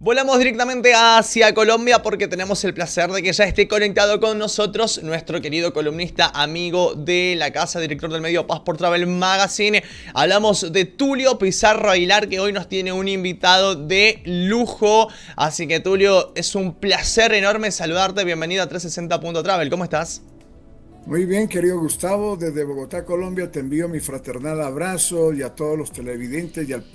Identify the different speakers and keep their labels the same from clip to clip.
Speaker 1: Volamos directamente hacia Colombia porque tenemos el placer de que ya esté conectado con nosotros nuestro querido columnista, amigo de la casa, director del medio Passport Travel Magazine. Hablamos de Tulio Pizarro Aguilar, que hoy nos tiene un invitado de lujo. Así que, Tulio, es un placer enorme saludarte. Bienvenido a 360.travel. ¿Cómo estás?
Speaker 2: Muy bien, querido Gustavo, desde Bogotá, Colombia, te envío mi fraternal abrazo y a todos los televidentes y al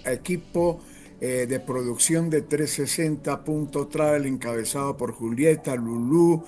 Speaker 2: equipo de producción de 360.travel encabezado por Julieta, Lulú,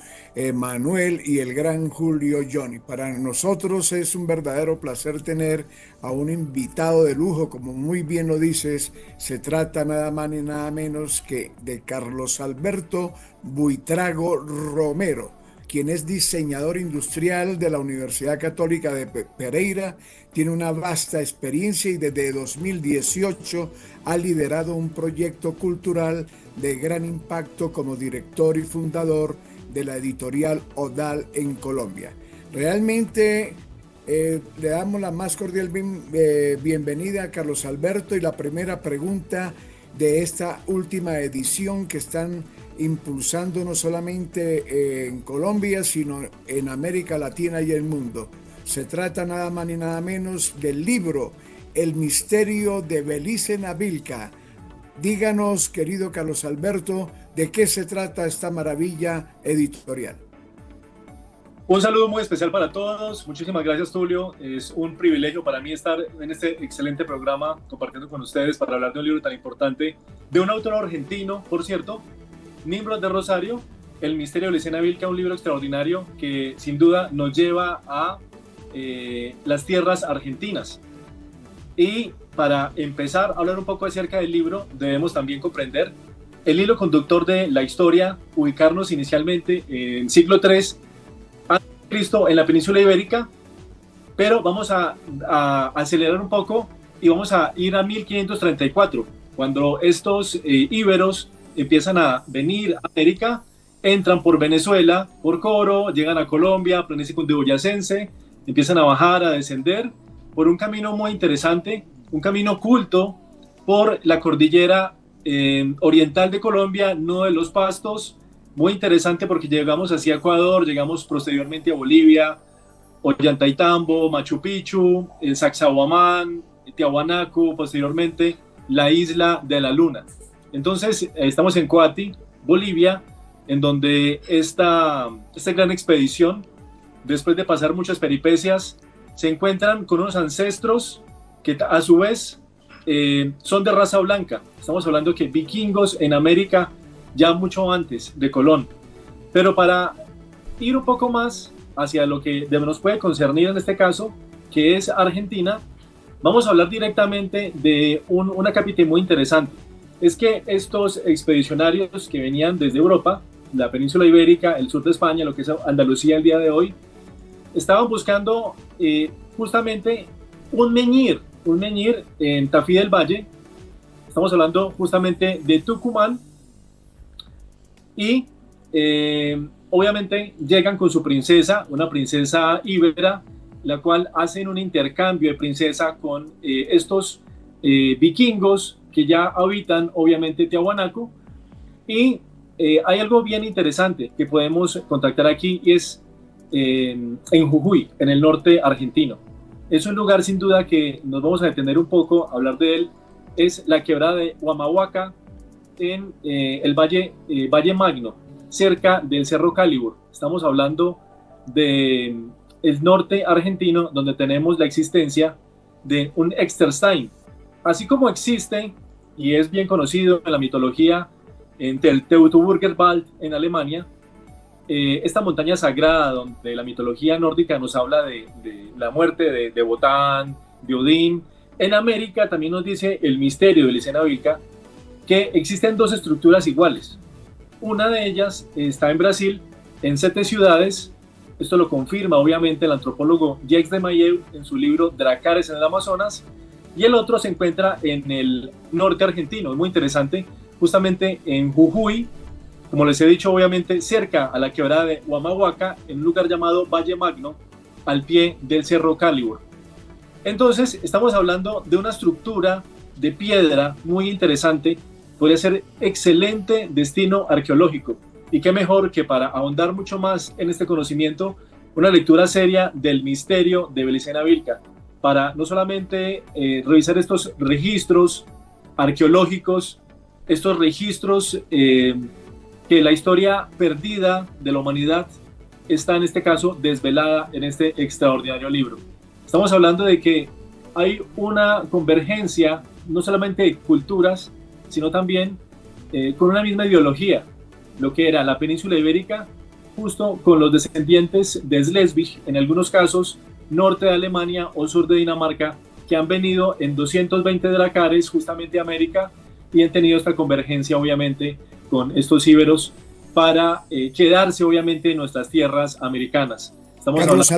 Speaker 2: Manuel y el gran Julio Johnny. Para nosotros es un verdadero placer tener a un invitado de lujo, como muy bien lo dices, se trata nada más ni nada menos que de Carlos Alberto Buitrago Romero, quien es diseñador industrial de la Universidad Católica de Pereira, tiene una vasta experiencia y desde 2018 ha liderado un proyecto cultural de gran impacto como director y fundador de la editorial Odal en Colombia. Realmente le damos la más cordial bienvenida a Carlos Alberto, y la primera pregunta de esta última edición que están impulsando no solamente en Colombia, sino en América Latina y el mundo. Se trata nada más ni nada menos del libro El misterio de Belice Navilca. Díganos, querido Carlos Alberto, de qué se trata esta maravilla editorial.
Speaker 3: Un saludo muy especial para todos. Muchísimas gracias, Tulio. Es un privilegio para mí estar en este excelente programa compartiendo con ustedes para hablar de un libro tan importante de un autor argentino, por cierto, Nimrod de Rosario, El misterio de Belice Navilca, un libro extraordinario que sin duda nos lleva a las tierras argentinas. Y para empezar a hablar un poco acerca del libro, debemos también comprender el hilo conductor de la historia, ubicarnos inicialmente en siglo III Cristo en la península ibérica, pero vamos a acelerar un poco y vamos a ir a 1534, cuando estos íberos empiezan a venir a América, entran por Venezuela, por Coro, llegan a Colombia, planicie cundiboyacense, empiezan a bajar, a descender por un camino muy interesante, un camino oculto por la cordillera oriental de Colombia, no de los Pastos. Muy interesante porque llegamos hacia Ecuador, llegamos posteriormente a Bolivia, Ollantaytambo, Machu Picchu, el Sacsayhuamán, Tiahuanaco, posteriormente la isla de la Luna. Entonces estamos en Coati, Bolivia, en donde esta gran expedición, después de pasar muchas peripecias, se encuentran con unos ancestros que a su vez son de raza blanca. Estamos hablando que vikingos en América ya mucho antes de Colón. Pero para ir un poco más hacia lo que nos puede concernir en este caso, que es Argentina, vamos a hablar directamente de una cápita muy interesante. Es que estos expedicionarios que venían desde Europa, la península ibérica, el sur de España, lo que es Andalucía el día de hoy, estaban buscando justamente un menhir en Tafí del Valle. Estamos hablando justamente de Tucumán, y obviamente llegan con su princesa, una princesa íbera, la cual hacen un intercambio de princesa con estos vikingos que ya habitan obviamente Tiahuanaco. Y hay algo bien interesante que podemos contactar aquí, y es en Jujuy, en el norte argentino. Es un lugar sin duda que nos vamos a detener un poco a hablar de él. Es la quebrada de Huamahuaca, en el Valle Magno, cerca del Cerro Calibur. Estamos hablando del norte argentino, donde tenemos la existencia de un Exterstein. Así como existe, y es bien conocido en la mitología, en el Teutoburger Wald en Alemania, esta montaña sagrada donde la mitología nórdica nos habla de la muerte de Botán, de Odín. En América también nos dice el misterio de Belice Navilca, que existen dos estructuras iguales. Una de ellas está en Brasil, en 7 ciudades. Esto lo confirma obviamente el antropólogo Jacques de Maillet en su libro Dracares en el Amazonas, y el otro se encuentra en el norte argentino. Es muy interesante, justamente en Jujuy, como les he dicho, obviamente cerca a la quebrada de Huamahuaca, en un lugar llamado Valle Magno, al pie del Cerro Calibur. Entonces estamos hablando de una estructura de piedra muy interesante podría ser excelente destino arqueológico. Y qué mejor que para ahondar mucho más en este conocimiento, una lectura seria del misterio de Belicena Vilca, para no solamente revisar estos registros arqueológicos, estos registros que la historia perdida de la humanidad está en este caso desvelada en este extraordinario libro. Estamos hablando de que hay una convergencia no solamente de culturas, sino también con una misma ideología, lo que era la península ibérica, justo con los descendientes de Schleswig, en algunos casos norte de Alemania o sur de Dinamarca, que han venido en 220 dracares justamente a América y han tenido esta convergencia obviamente con estos íberos para quedarse obviamente en nuestras tierras americanas.
Speaker 2: Carlos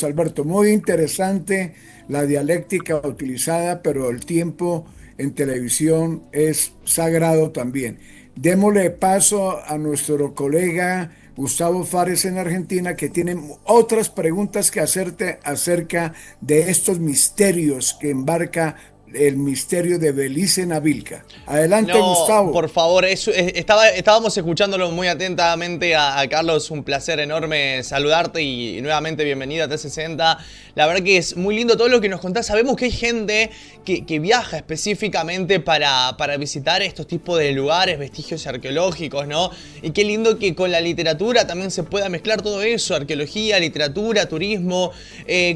Speaker 2: Alberto, muy interesante la dialéctica utilizada, pero el tiempo en televisión es sagrado también. Démosle paso a nuestro colega Gustavo Fares en Argentina, que tiene otras preguntas que hacerte acerca de estos misterios que embarca el misterio de Belicena Vilca. Adelante,
Speaker 1: no,
Speaker 2: Gustavo.
Speaker 1: Por favor, estábamos escuchándolo muy atentamente a Carlos, un placer enorme saludarte y nuevamente bienvenida a T60. La verdad que es muy lindo todo lo que nos contás. Sabemos que hay gente que viaja específicamente para visitar estos tipos de lugares, vestigios arqueológicos, ¿no? Y qué lindo que con la literatura también se pueda mezclar todo eso, arqueología, literatura, turismo.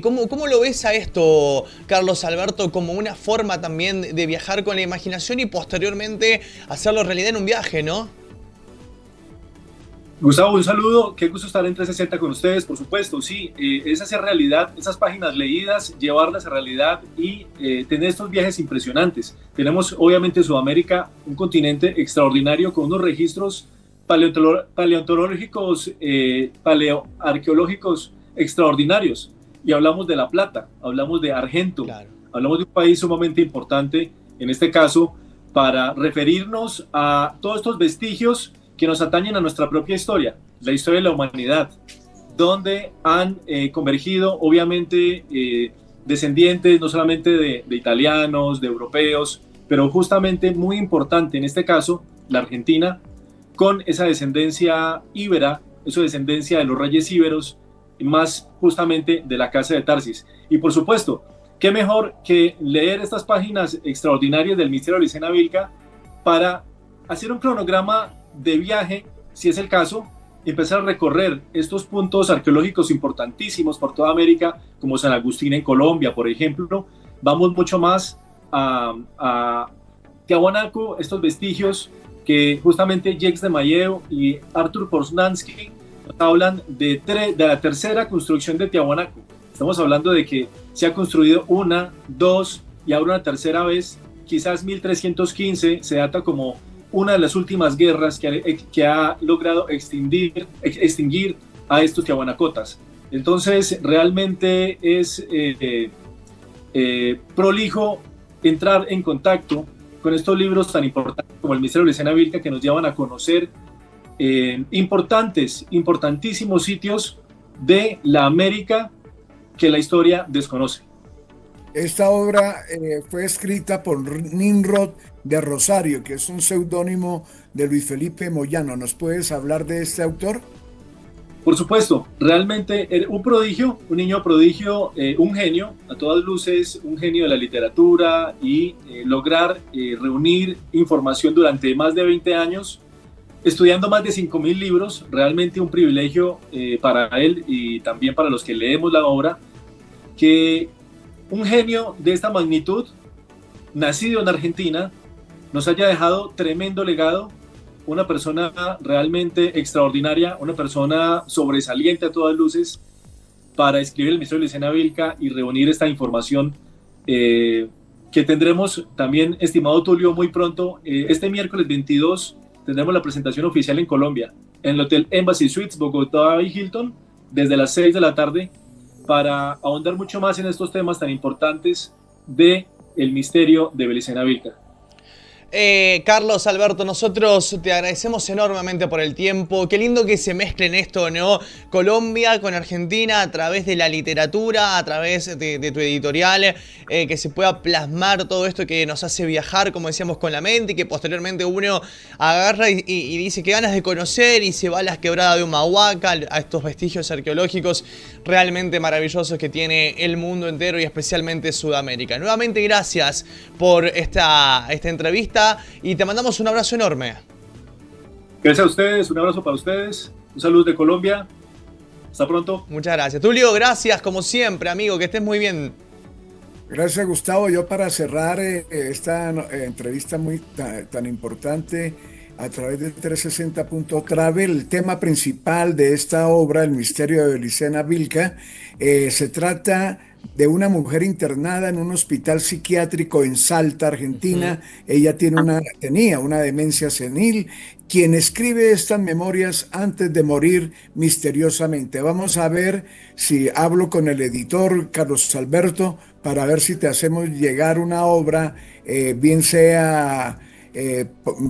Speaker 1: ¿Cómo lo ves a esto, Carlos Alberto, como una forma también de viajar con la imaginación y posteriormente hacerlo realidad en un viaje, ¿no?
Speaker 3: Gustavo, un saludo, qué gusto estar en 360 con ustedes, por supuesto, sí, es hacer realidad esas páginas leídas, llevarlas a realidad y tener estos viajes impresionantes. Tenemos obviamente en Sudamérica un continente extraordinario con unos registros paleontológicos, paleoarqueológicos extraordinarios, y hablamos de La Plata, hablamos de Argento, claro. Hablamos de un país sumamente importante, en este caso, para referirnos a todos estos vestigios que nos atañen a nuestra propia historia, la historia de la humanidad, donde han convergido, obviamente, descendientes no solamente de italianos, de europeos, pero justamente muy importante, en este caso, la Argentina, con esa descendencia íbera, esa descendencia de los reyes íberos, y más justamente de la casa de Tarsis. Y por supuesto, qué mejor que leer estas páginas extraordinarias del misterio de Belicena Vilca para hacer un cronograma de viaje, si es el caso, y empezar a recorrer estos puntos arqueológicos importantísimos por toda América, como San Agustín en Colombia, por ejemplo. Vamos mucho más a Tiahuanaco, estos vestigios que justamente Jacques de Maillet y Arthur Poznański nos hablan de la tercera construcción de Tiahuanaco. Estamos hablando de que se ha construido una, dos y ahora una tercera vez, quizás 1315 se data como una de las últimas guerras que ha logrado extinguir a estos tiahuanacotas. Entonces realmente es prolijo entrar en contacto con estos libros tan importantes como el misterio de Belicena Vilca, que nos llevan a conocer importantísimos sitios de la América que la historia desconoce.
Speaker 2: Esta obra fue escrita por Nimrod de Rosario, que es un seudónimo de Luis Felipe Moyano. ¿Nos puedes hablar de este autor?
Speaker 3: Por supuesto, realmente un prodigio, un niño prodigio, un genio, a todas luces, un genio de la literatura y lograr reunir información durante más de 20 años, estudiando más de 5.000 libros, realmente un privilegio para él y también para los que leemos la obra, que un genio de esta magnitud, nacido en Argentina, nos haya dejado tremendo legado, una persona realmente extraordinaria, una persona sobresaliente a todas luces para escribir el misterio de Belicena Vilca y reunir esta información que tendremos también, estimado Tulio, muy pronto. Este miércoles 22 tendremos la presentación oficial en Colombia, en el Hotel Embassy Suites, Bogotá y Hilton, desde las 6 de la tarde, para ahondar mucho más en estos temas tan importantes de el misterio de Belicena Vilca.
Speaker 1: Carlos, Alberto, nosotros te agradecemos enormemente por el tiempo. Qué lindo que se mezclen esto, ¿no? Colombia con Argentina a través de la literatura, a través de tu editorial, que se pueda plasmar todo esto que nos hace viajar, como decíamos, con la mente, y que posteriormente uno agarra y dice que ganas de conocer y se va a las quebradas de Humahuaca, a estos vestigios arqueológicos realmente maravillosos que tiene el mundo entero y especialmente Sudamérica. Nuevamente, gracias por esta entrevista. Y te mandamos un abrazo enorme.
Speaker 3: Gracias a ustedes, un abrazo para ustedes, un saludo de Colombia, hasta pronto.
Speaker 1: Muchas gracias. Tulio, gracias como siempre, amigo, que estés muy bien.
Speaker 2: Gracias, Gustavo. Yo para cerrar esta entrevista tan importante a través de 360.travel, el tema principal de esta obra, El misterio de Belicena Vilca, se trata de una mujer internada en un hospital psiquiátrico en Salta, Argentina. Ella tenía una demencia senil, quien escribe estas memorias antes de morir misteriosamente. Vamos a ver si hablo con el editor Carlos Alberto para ver si te hacemos llegar una obra, bien sea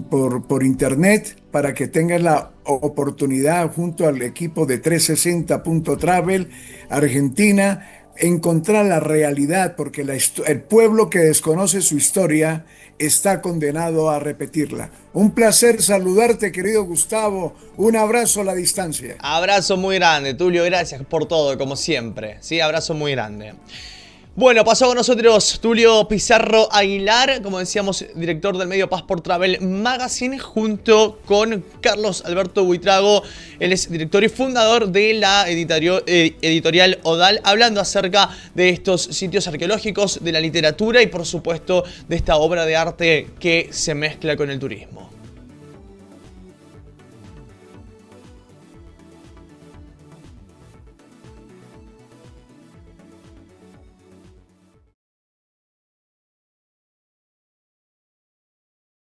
Speaker 2: por internet, para que tengas la oportunidad junto al equipo de 360.travel Argentina encontrar la realidad, porque el pueblo que desconoce su historia está condenado a repetirla. Un placer saludarte, querido Gustavo. Un abrazo a la distancia.
Speaker 1: Abrazo muy grande, Tulio. Gracias por todo, como siempre. Sí, abrazo muy grande. Bueno, pasó con nosotros Tulio Pizarro Aguilar, como decíamos, director del medio Passport Travel Magazine, junto con Carlos Alberto Buitrago. Él es director y fundador de la editorial Odal, hablando acerca de estos sitios arqueológicos, de la literatura y, por supuesto, de esta obra de arte que se mezcla con el turismo.